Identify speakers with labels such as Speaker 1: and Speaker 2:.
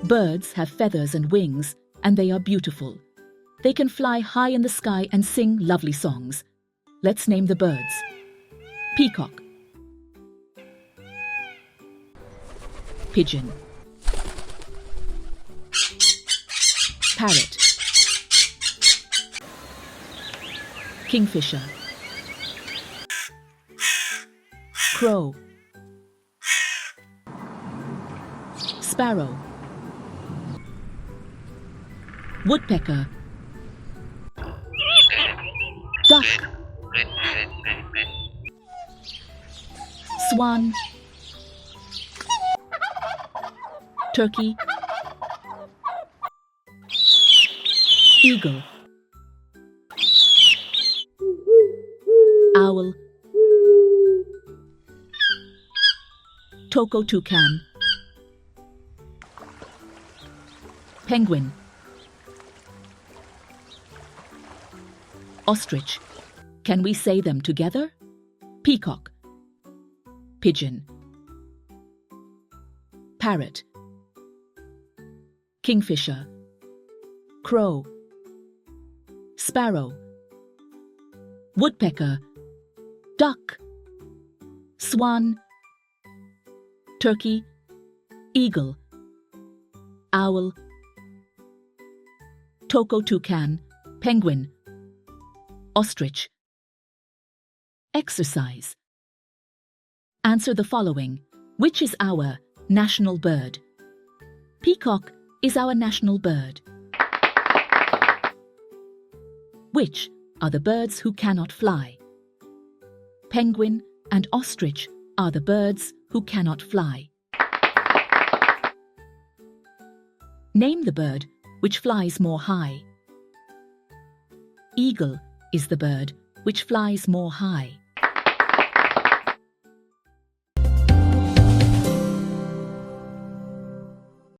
Speaker 1: Birds have feathers and wings, and they are beautiful. They can fly high in the sky and sing lovely songs. Let's name the birds. Peacock, pigeon, parrot, kingfisher, crow, sparrow, woodpecker, duck, swan, turkey, eagle, owl, toko toucan, penguin, ostrich. Can we say them together? Peacock, pigeon, parrot, kingfisher, crow, sparrow, woodpecker, duck, swan, turkey, eagle, owl, toko toucan, penguin, ostrich. Exercise. Answer the following. Which is our national bird? Peacock is our national bird. Which are the birds who cannot fly? Penguin and ostrich are the birds who cannot fly. Name the bird which flies more high. Eagle is the bird which flies more high.